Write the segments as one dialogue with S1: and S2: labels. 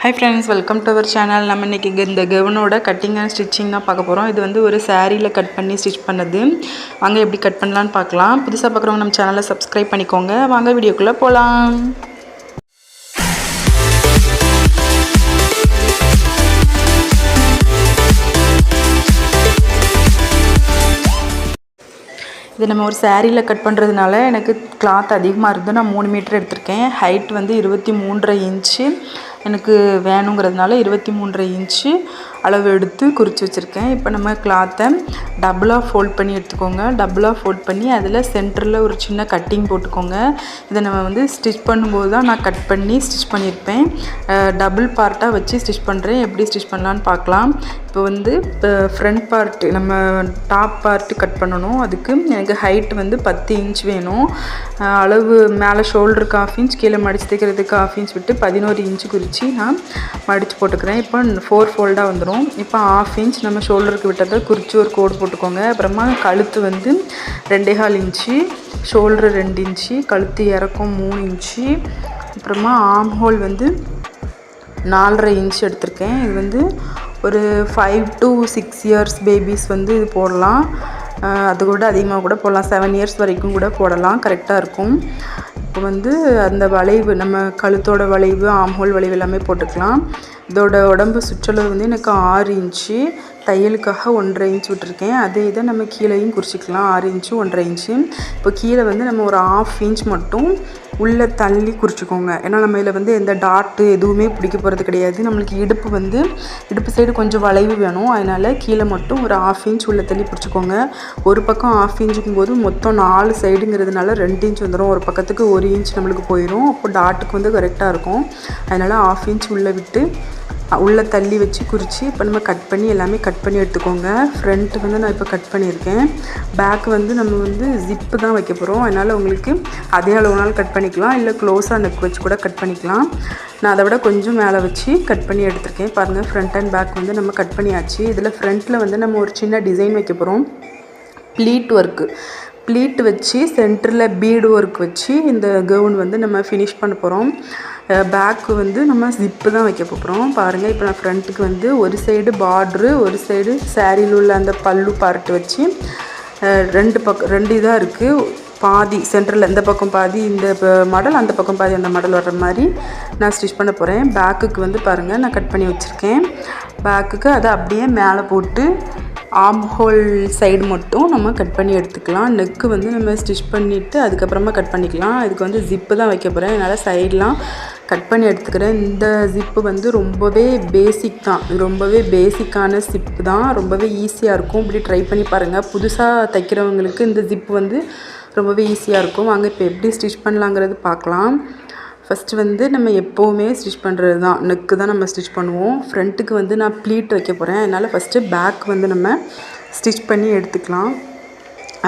S1: Hi friends, welcome to our channel. நம்ம இன்னைக்கு இந்த கவுனோட கட்டிங் அண்ட் ஸ்டிச்சிங் தான் பார்க்க போறோம். இது வந்து ஒரு சாரியில கட் பண்ணி ஸ்டிட்ச் பண்ணது. வாங்க எப்படி கட் பண்ணலாம்னு பார்க்கலாம். புதுசா பார்க்குறவங்க நம்ம சேனலை சப்ஸ்கிரைப் பண்ணிக்கோங்க. வாங்க வீடியோக்குள்ள போலாம். இது நம்ம ஒரு சாரியில கட் பண்ணுறதுனால எனக்கு கிளாத் அதிகமாக இருந்து நான் 3 மீட்டர் எடுத்திருக்கேன். ஹைட் வந்து 23.5 இன்ச்சு எனக்கு வேணுங்கிறதுனால 23.5 இன்ச்சு அளவு எடுத்து குறித்து வச்சுருக்கேன். இப்போ நம்ம கிளாத்தை டபுளாக ஃபோல்ட் பண்ணி எடுத்துக்கோங்க. டபுளாக ஃபோல்ட் பண்ணி அதில் சென்டரில் ஒரு சின்ன கட்டிங் போட்டுக்கோங்க. இதை நம்ம வந்து ஸ்டிச் பண்ணும்போது தான் நான் கட் பண்ணி ஸ்டிச் பண்ணியிருப்பேன். டபுள் பார்ட்டாக வச்சு ஸ்டிச் பண்ணுறேன். எப்படி ஸ்டிச் பண்ணலான்னு பார்க்கலாம். இப்போ வந்து ஃப்ரண்ட் பார்ட்டு நம்ம டாப் பார்ட்டு கட் பண்ணணும். அதுக்கு எனக்கு ஹைட் வந்து 10 இன்ச் வேணும். அளவு மேலே ஷோல்டருக்கு 1/2 இன்ச், கீழே மடித்து தைக்கிறதுக்கு 1/2 இன்ச் விட்டு 11 இன்ச்சு குறித்து நான் மடித்து போட்டுக்கிறேன். இப்போ 4 ஃபோல்டாக வந்துடும். இப்போ 1/2 இன்ச் நம்ம ஷோல்டருக்கு விட்டதை குறித்து ஒரு கோடு போட்டுக்கோங்க. அப்புறமா கழுத்து வந்து 2.25 இன்ச்சு, ஷோல்டரு 2 இன்ச்சு, கழுத்து இறக்கம் 3 இன்ச்சு, அப்புறமா ஆர்ம் ஹோல் வந்து 4.5 இன்ச் எடுத்திருக்கேன். இது வந்து ஒரு 5 to 6 இயர்ஸ் பேபிஸ் வந்து இது போடலாம். அது கூட அதிகமாக கூட போடலாம். 7 இயர்ஸ் வரைக்கும் கூட போடலாம். கரெக்டாக இருக்கும். இப்போ வந்து அந்த வளைவு நம்ம கழுத்தோட வளைவு, ஆர்ம் ஹோல் வளைவு எல்லாமே போட்டுக்கலாம். இதோட உடம்பு சுற்றளவு வந்து எனக்கு 6 இன்ச்சு, தையலுக்காக 1.5 இன்ச் விட்டுருக்கேன். அதே இதை நம்ம கீழேயும் குறிச்சிக்கலாம். 6 இன்ச்சு 1.5 இன்ச்சு. இப்போ கீழே வந்து நம்ம ஒரு 1/2 இன்ச் மட்டும் உள்ளே தள்ளி குறிச்சிக்கோங்க. ஏன்னா நம்ம இதில் வந்து எந்த டாட்டு எதுவுமே பிடிக்க போகிறது கிடையாது. நம்மளுக்கு இடுப்பு சைடு கொஞ்சம் வளைவு வேணும். அதனால் கீழே மட்டும் ஒரு 1/2 இன்ச் உள்ளே தள்ளி பிடிச்சிக்கோங்க. ஒரு பக்கம் 1/2 இன்ச்சுக்கும் போது மொத்தம் 4 சைடுங்கிறதுனால 2 இன்ச் வந்துடும். ஒரு பக்கத்துக்கு 1 இன்ச் நம்மளுக்கு போயிடும். அப்போ டாட்டுக்கு வந்து கரெக்டாக இருக்கும். அதனால் 1/2 இன்ச் உள்ளே விட்டு உள்ளே தள்ளி வச்சு குறித்து இப்போ நம்ம கட் பண்ணி எல்லாமே கட் பண்ணி எடுத்துக்கோங்க. ஃப்ரண்ட்டு வந்து நான் இப்போ கட் பண்ணியிருக்கேன். பேக் வந்து நம்ம வந்து ஜிப்பு தான் வைக்க போகிறோம். அதனால் உங்களுக்கு அதே அளவுனாலும் கட் பண்ணிக்கலாம், இல்லை க்ளோஸாக நெக் வச்சு கூட கட் பண்ணிக்கலாம். நான் அதை விட கொஞ்சம் மேலே வச்சு கட் பண்ணி எடுத்துருக்கேன். பாருங்கள், ஃப்ரண்ட் அண்ட் பேக் வந்து நம்ம கட் பண்ணியாச்சு. இதில் ஃப்ரண்ட்டில் வந்து நம்ம ஒரு சின்ன டிசைன் வைக்க போகிறோம். ப்ளீட் வச்சு சென்டரில் பீடு ஒர்க் வச்சு இந்த கவுன் வந்து நம்ம ஃபினிஷ் பண்ண போகிறோம். பேக்கு வந்து நம்ம ஜிப்பு தான் வைக்க போகிறோம். பாருங்கள், இப்போ நான் ஃப்ரண்ட்டுக்கு வந்து ஒரு சைடு பார்ட்ரு, ஒரு சைடு சாரியில் உள்ள அந்த பல்லு பார்ட்டு வச்சு 2 இதாக இருக்குது. பாதி சென்டரில் இந்த பக்கம் பாதி இந்த மாடல், அந்த பக்கம் பாதி அந்த மாடல் வர்ற மாதிரி நான் ஸ்டிச் பண்ண போகிறேன். பேக்குக்கு வந்து பாருங்கள், நான் கட் பண்ணி வச்சுருக்கேன். பேக்குக்கு அதை அப்படியே மேலே போட்டு ஆர்ம் ஹோல் சைடு மட்டும் நம்ம கட் பண்ணி எடுத்துக்கலாம். நெக்கு வந்து நம்ம ஸ்டிச் பண்ணிவிட்டு அதுக்கப்புறமா கட் பண்ணிக்கலாம். இதுக்கு வந்து ஜிப்பு தான் வைக்க போகிறேன். அதனால் சைடெலாம் கட் பண்ணி எடுத்துக்கிறேன். இந்த ஜிப்பு வந்து ரொம்பவே பேசிக் தான். ரொம்பவே பேசிக்கான ஜிப்பு தான். ரொம்பவே ஈஸியாக இருக்கும். இப்படி ட்ரை பண்ணி பாருங்கள். புதுசாக தைக்கிறவங்களுக்கு இந்த ஜிப்பு வந்து ரொம்பவே ஈஸியாக இருக்கும். வாங்க இப்போ எப்படி ஸ்டிச் பண்ணலாங்கிறது பார்க்கலாம். ஃபஸ்ட்டு வந்து நம்ம எப்போவுமே ஸ்டிச் பண்ணுறது தான், நெக்கு தான் நம்ம ஸ்டிச் பண்ணுவோம். ஃப்ரண்ட்டுக்கு வந்து நான் ப்ளீட் வைக்க போகிறேன். அதனால் ஃபஸ்ட்டு பேக் வந்து நம்ம ஸ்டிச் பண்ணி எடுத்துக்கலாம்.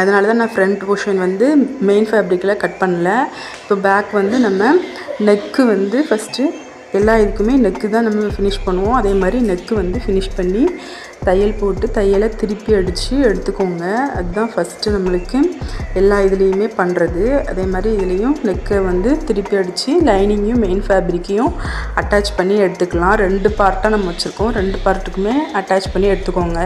S1: அதனால தான் நான் ஃப்ரண்ட் போர்ஷன் வந்து மெயின் ஃபேப்ரிக்கில் கட் பண்ணல. இப்போ பேக் வந்து நம்ம நெக்கு வந்து ஃபஸ்ட்டு எல்லா இதுக்குமே நெக்கு தான் நம்ம ஃபினிஷ் பண்ணுவோம். அதே மாதிரி நெக்கு வந்து ஃபினிஷ் பண்ணி தையல் போட்டு தையலை திருப்பி அடித்து எடுத்துக்கோங்க. அதுதான் ஃபஸ்ட்டு நம்மளுக்கு எல்லா இதுலேயுமே பண்ணுறது. அதே மாதிரி இதுலேயும் நெக்கை வந்து திருப்பி அடித்து லைனிங்கையும் மெயின் ஃபேப்ரிக்கையும் அட்டாச் பண்ணி எடுத்துக்கலாம். 2 பார்ட்டாக நம்ம வச்சுருக்கோம். 2 பார்ட்டுக்குமே அட்டாச் பண்ணி எடுத்துக்கோங்க.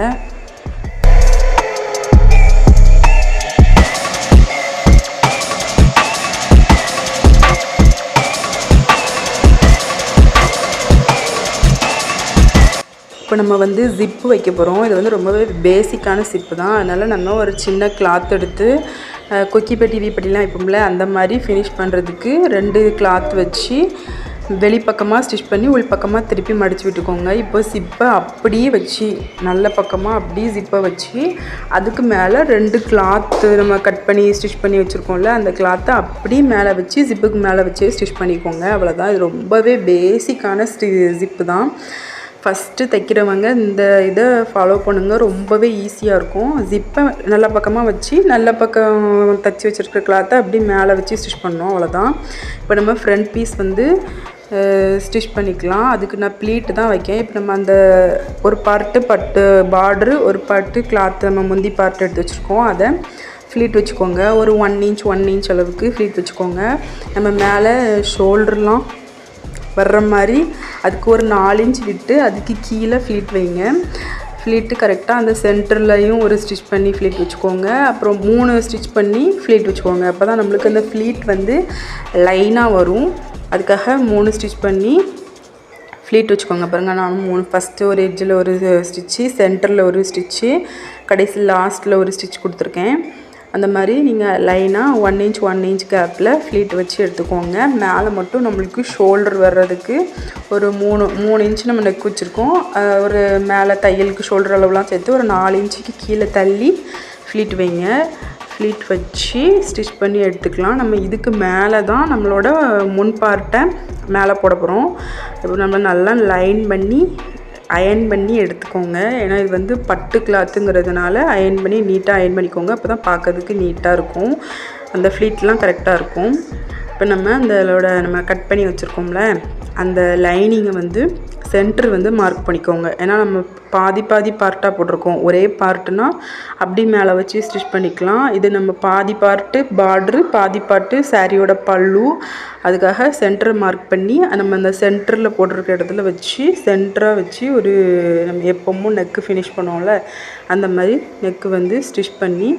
S1: இப்போ நம்ம வந்து ஜிப்பு வைக்க போகிறோம். இது வந்து ரொம்பவே பேசிக்கான ஜிப்பு தான். அதனால் நம்ம ஒரு சின்ன கிளாத் எடுத்து கொக்கி பெட்டி வீப்பட்டிலாம் வைப்போம்ல, அந்த மாதிரி ஃபினிஷ் பண்ணுறதுக்கு 2 கிளாத் வச்சு வெளிப்பக்கமாக ஸ்டிச் பண்ணி உள் பக்கமாக திருப்பி மடித்து விட்டுக்கோங்க. இப்போ ஜிப்பை அப்படியே வச்சு நல்ல பக்கமாக அப்படியே ஜிப்பை வச்சு அதுக்கு மேலே 2 கிளாத்து நம்ம கட் பண்ணி ஸ்டிச் பண்ணி வச்சுருக்கோம்ல, அந்த கிளாத்தை அப்படியே மேலே வச்சு ஜிப்புக்கு மேலே வச்சு ஸ்டிச் பண்ணிக்கோங்க. அவ்வளோதான். இது ரொம்பவே பேசிக்கான ஜிப்பு தான். ஃபஸ்ட்டு தைக்கிறவங்க இந்த இதை ஃபாலோ பண்ணுங்கள். ரொம்பவே ஈஸியாக இருக்கும். ஜிப்பை நல்ல பக்கமாக வச்சு நல்ல பக்கம் தைச்சி வச்சுருக்க கிளாத்தை அப்படி மேலே வச்சு ஸ்டிச் பண்ணோம். அவ்வளோதான். இப்போ நம்ம ஃப்ரண்ட் பீஸ் வந்து ஸ்டிச் பண்ணிக்கலாம். அதுக்கு நான் ப்ளீட்டு தான் வைக்கேன். இப்போ நம்ம அந்த ஒரு பார்ட்டு பட்டு பார்ட்ரு, ஒரு பார்ட்டு கிளாத்து நம்ம முந்தி பார்ட்டு எடுத்து வச்சுருக்கோம். அதை ஃப்ளீட் வச்சுக்கோங்க. ஒரு 1 இன்ச் அளவுக்கு ஃப்ளீட் வச்சுக்கோங்க. நம்ம மேலே ஷோல்டர்லாம் வர்ற மாதிரி அதுக்கு ஒரு 4 இன்ச் விட்டு அதுக்கு கீழே ஃப்ளீட் வைங்க. ஃப்ளீட்டு கரெக்டாக அந்த சென்டர்லையும் ஒரு ஸ்டிச் பண்ணி ஃப்ளீட் வச்சுக்கோங்க. அப்புறம் 3 ஸ்டிச் பண்ணி ஃப்ளீட் வச்சுக்கோங்க. அப்போ தான் நம்மளுக்கு அந்த ஃப்ளீட் வந்து லைனாக வரும். அதுக்காக 3 ஸ்டிச் பண்ணி ஃப்ளீட் வச்சுக்கோங்க. பாருங்கள், நான் 3 ஃபஸ்ட்டு ஒரு எட்ஜில் ஒரு ஸ்டிச்சு, சென்டரில் ஒரு ஸ்டிச்சு, கடைசி லாஸ்ட்டில் ஒரு ஸ்டிச் கொடுத்துருக்கேன். அந்த மாதிரி நீங்கள் லைனாக 1 இன்ச் 1 இன்ச் கேப்பில் ஃப்ளீட் வச்சு எடுத்துக்கோங்க. மேலே மட்டும் நம்மளுக்கு ஷோல்டர் வர்றதுக்கு ஒரு 3 இன்ச் நம்ம நெக் வச்சுருக்கோம். ஒரு மேலே தையலுக்கு ஷோல்டர் அளவுலாம் சேர்த்து ஒரு 4 இன்ச்சுக்கு கீழே தள்ளி ஃப்ளீட் வைங்க. ஃப்ளீட் வச்சு ஸ்டிச் பண்ணி எடுத்துக்கலாம். நம்ம இதுக்கு மேலே தான் நம்மளோட முன் பார்ட்டை மேலே போட போகிறோம். இப்போ நம்ம நல்லா லைன் பண்ணி அயன் பண்ணி எடுத்துக்கோங்க. ஏன்னா இது வந்து பட்டு கிளாத்துங்கிறதுனால அயன் பண்ணி நீட்டாக அயன் பண்ணிக்கோங்க. அப்போ தான் பார்க்கறதுக்கு நீட்டாக இருக்கும். அந்த ஃப்ளீட்லாம் கரெக்டாக இருக்கும். இப்போ நம்ம கட் பண்ணி வச்சுருக்கோம்ல, அந்த லைனிங்கை வந்து சென்டர் வந்து மார்க் பண்ணிக்கோங்க. ஏன்னா நம்ம பாதி பார்ட்டாக போட்டிருக்கோம். ஒரே பார்ட்டுனா அப்படி மேலே வச்சு ஸ்டிச் பண்ணிக்கலாம். இது நம்ம பாதி பார்ட்டு பார்ட்ரு, பாதி பார்ட்டு சாரியோட பல்லு. அதுக்காக சென்டரை மார்க் பண்ணி நம்ம அந்த சென்டரில் போட்டிருக்க இடத்துல வச்சு சென்டராக வச்சு ஒரு நம்ம எப்பவும் நெக்கு ஃபினிஷ் பண்ணுவோம்ல, அந்த மாதிரி நெக்கு வந்து ஸ்டிச் பண்ணி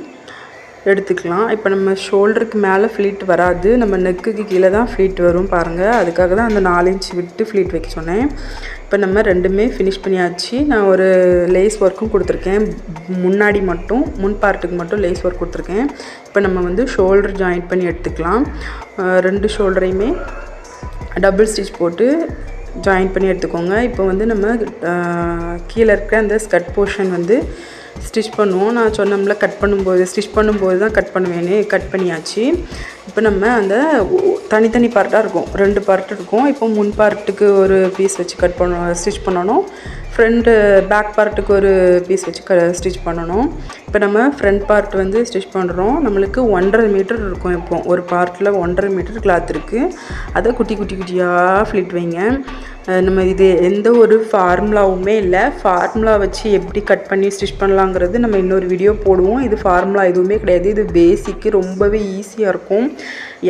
S1: எடுத்துக்கலாம். இப்போ நம்ம ஷோல்டருக்கு மேலே ஃப்ளீட் வராது, நம்ம நெக்குக்கு கீழே தான் ஃப்ளீட் வரும் பாருங்கள். அதுக்காக தான் அந்த 4 இன்ச் விட்டு ஃப்ளீட் வைக்க சொன்னேன். இப்போ நம்ம ரெண்டுமே ஃபினிஷ் பண்ணியாச்சு. நான் ஒரு லேஸ் ஒர்க்கும் கொடுத்துருக்கேன். முன்னாடி மட்டும் முன் பார்ட்டுக்கு மட்டும் லேஸ் ஒர்க் கொடுத்துருக்கேன். இப்போ நம்ம வந்து ஷோல்டர் ஜாயின் பண்ணி எடுத்துக்கலாம். 2 ஷோல்டரையுமே டபுள் ஸ்டிச் போட்டு ஜாயின் பண்ணி எடுத்துக்கோங்க. இப்போ வந்து நம்ம கீழே இருக்க அந்த ஸ்கர்ட் போர்ஷன் வந்து ஸ்டிச் பண்ணுவோம். நான் சொன்னோம்ல, ஸ்டிச் பண்ணும்போது தான் கட் பண்ணுவேன்னு, கட் பண்ணியாச்சு. இப்போ நம்ம அந்த தனித்தனி பார்ட்டாக இருக்கும், 2 பார்ட் இருக்கும். இப்போ முன் பார்ட்டுக்கு ஒரு பீஸ் வச்சு ஸ்டிச் பண்ணணும். பேக் பார்ட்டுக்கு ஒரு பீஸ் வச்சு ஸ்டிச் பண்ணணும். இப்போ நம்ம ஃப்ரண்ட் பார்ட் வந்து ஸ்டிச் பண்ணுறோம். நம்மளுக்கு 1.5 மீட்டர் இருக்கும். இப்போ ஒரு பார்ட்டில் 1.5 மீட்டர் கிளாத் இருக்குது. அதை குட்டியாக ஃப்ளீட் வைங்க. நம்ம இது எந்த ஒரு ஃபார்முலாவுமே இல்லை. ஃபார்முலா வச்சு எப்படி கட் பண்ணி ஸ்டிச் பண்ணலாங்கிறது நம்ம இன்னொரு வீடியோ போடுவோம். இது ஃபார்முலா எதுவுமே கிடையாது. இது பேசிக்கு, ரொம்பவே ஈஸியாக இருக்கும்.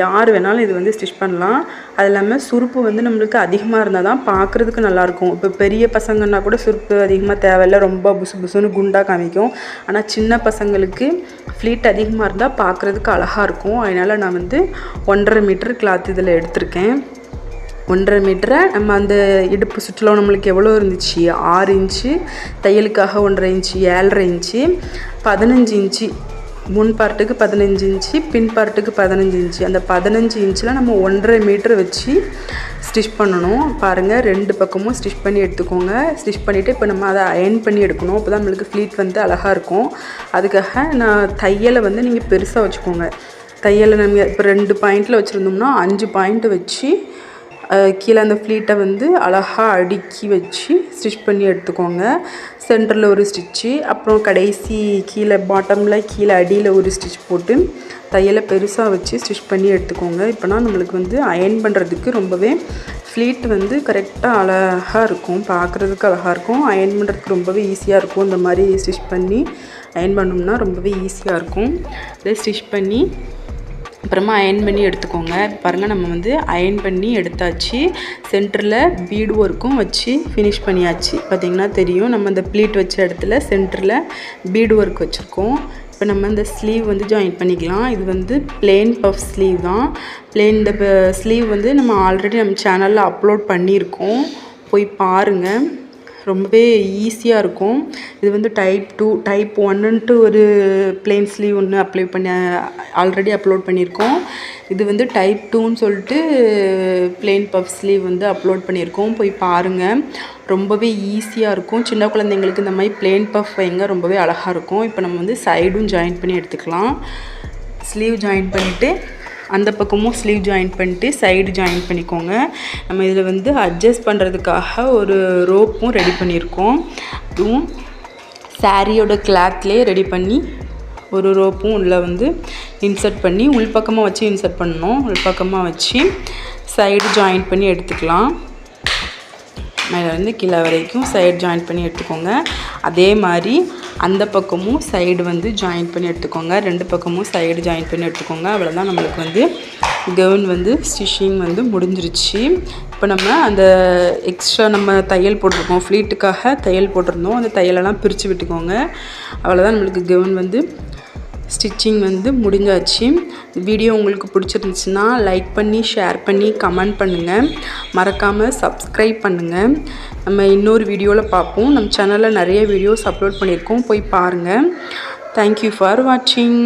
S1: யார் வேணாலும் இது வந்து ஸ்டிச் பண்ணலாம். அது இல்லாமல் சுருப்பு வந்து நம்மளுக்கு அதிகமாக இருந்தால் தான் பார்க்குறதுக்கு நல்லாயிருக்கும். இப்போ பெரிய பசங்கன்னா கூட சுருப்பு அதிகமாக தேவையில்லை, ரொம்ப புசுன்னு குண்டாக காமிக்கும். ஆனால் சின்ன பசங்களுக்கு ஃப்ளீட் அதிகமாக இருந்தால் பார்க்குறதுக்கு அழகாக இருக்கும். அதனால் நான் வந்து 1.5 மீட்டர் கிளாத் இதில் எடுத்திருக்கேன். 1.5 மீட்டரை நம்ம அந்த இடுப்பு சுற்றுலா நம்மளுக்கு எவ்வளோ இருந்துச்சு, 6 இன்ச்சு, தையலுக்காக 1.5 இன்ச்சு, 7.5 இன்ச்சு, 15 இன்ச்சு, முன் பார்ட்டுக்கு 15 இன்ச்சு, பின் பார்ட்டுக்கு 15 இன்ச்சு. அந்த 15 இன்ச்சில் நம்ம 1.5 மீட்டர் வச்சு ஸ்டிச் பண்ணணும். பாருங்கள், 2 பக்கமும் ஸ்டிச் பண்ணி எடுத்துக்கோங்க. ஸ்டிச் பண்ணிவிட்டு இப்போ நம்ம அதை அயன் பண்ணி எடுக்கணும். அப்போ தான் நம்மளுக்கு ஃப்ளீட் வந்து அழகாக இருக்கும். அதுக்காக நான் தையலை வந்து நீங்கள் பெருசாக வச்சுக்கோங்க. தையலை நம்ம இப்போ 2 பாயிண்டில் வச்சுருந்தோம்னா 5 பாயிண்ட் வச்சு கீழே அந்த ஃப்ளீட்டை வந்து அழகாக அடுக்கி வச்சு ஸ்டிச் பண்ணி எடுத்துக்கோங்க. சென்டரில் ஒரு ஸ்டிச்சு, அப்புறம் கடைசி கீழே பாட்டமில் கீழே அடியில் ஒரு ஸ்டிச் போட்டு தையலை பெருசாக வச்சு ஸ்டிச் பண்ணி எடுத்துக்கோங்க. இப்போனா நம்மளுக்கு வந்து அயன் பண்ணுறதுக்கு ரொம்பவே ஃப்ளீட் வந்து கரெக்டாக அழகாக இருக்கும், பார்க்குறதுக்கு அழகாக இருக்கும். அயன் பண்ணுறதுக்கு ரொம்பவே ஈஸியாக இருக்கும். இந்த மாதிரி ஸ்டிச் பண்ணி அயன் பண்ணோம்னா ரொம்பவே ஈஸியாக இருக்கும். இதை ஸ்டிச் பண்ணி அப்புறமா அயன் பண்ணி எடுத்துக்கோங்க. பாருங்கள், நம்ம வந்து அயன் பண்ணி எடுத்தாச்சு. சென்டரில் பீடு ஒர்க்கும் வச்சு ஃபினிஷ் பண்ணியாச்சு. பார்த்திங்கன்னா தெரியும், நம்ம அந்த ப்ளீட் வச்ச இடத்துல சென்டரில் பீடு ஒர்க் வச்சுருக்கோம். இப்போ நம்ம இந்த ஸ்லீவ் வந்து ஜாயின் பண்ணிக்கலாம். இது வந்து பிளெயின் பஃப் ஸ்லீவ் தான். இந்த ஸ்லீவ் வந்து நம்ம ஆல்ரெடி நம்ம சேனலில் அப்லோட் பண்ணியிருக்கோம், போய் பாருங்கள். ரொம்பவே ஈஸியாக இருக்கும். இது வந்து டைப் 2, டைப் 1ன்ட்டு ஒரு பிளெயின் ஸ்லீவ் ஒன்று ஆல்ரெடி அப்லோட் பண்ணியிருக்கோம். இது வந்து டைப் 2ன்னு சொல்லிட்டு பிளெயின் பஃப் ஸ்லீவ் வந்து அப்லோட் பண்ணியிருக்கோம், போய் பாருங்கள். ரொம்பவே ஈஸியாக இருக்கும். சின்ன குழந்தைங்களுக்கு இந்த மாதிரி பிளெயின் பஃப் வைங்க, ரொம்பவே அழகாக இருக்கும். இப்போ நம்ம வந்து சைடும் ஜாயின் பண்ணி எடுத்துக்கலாம். ஸ்லீவ் ஜாயின் பண்ணிவிட்டு அந்த பக்கமும் ஸ்லீவ் ஜாயின் பண்ணிட்டு சைடு ஜாயின் பண்ணிக்கோங்க. நம்ம இதில் வந்து அட்ஜஸ்ட் பண்ணுறதுக்காக ஒரு ரோப்பும் ரெடி பண்ணியிருக்கோம். இதுவும் சாரியோட கிளாத்லேயே ரெடி பண்ணி ஒரு ரோப்பும் உள்ளே வந்து இன்சர்ட் பண்ணி உள்பக்கமாக வச்சு இன்சர்ட் பண்ணணும். உள்பக்கமாக வச்சு சைடு ஜாயின் பண்ணி எடுத்துக்கலாம். மேலே வந்து கீழே வரைக்கும் சைடு ஜாயின் பண்ணி எடுத்துக்கோங்க. அதே மாதிரி அந்த பக்கமும் சைடு வந்து ஜாயின் பண்ணி எடுத்துக்கோங்க. 2 பக்கமும் சைடு ஜாயின் பண்ணி எடுத்துக்கோங்க. அவ்வளோதான், நம்மளுக்கு வந்து கவுன் வந்து ஸ்டிச்சிங் வந்து முடிஞ்சிருச்சு. இப்போ நம்ம அந்த எக்ஸ்ட்ரா நம்ம தையல் போட்டிருக்கோம், ஃப்ளீட்டுக்காக தையல் போட்டிருந்தோம், அந்த தையலெல்லாம் பிரித்து விட்டுக்கோங்க. அவ்வளோதான், நம்மளுக்கு கவுன் வந்து ஸ்டிச்சிங் வந்து முடிஞ்சாச்சு. வீடியோ உங்களுக்கு பிடிச்சிருந்துச்சுன்னா லைக் பண்ணி, ஷேர் பண்ணி, கமெண்ட் பண்ணுங்கள். மறக்காமல் சப்ஸ்கிரைப் பண்ணுங்கள். நம்ம இன்னொரு வீடியோவில் பார்ப்போம். நம்ம சேனலில் நிறைய வீடியோஸ் அப்லோட் பண்ணியிருக்கோம், போய் பாருங்கள். தேங்க்யூ ஃபார் வாட்சிங்.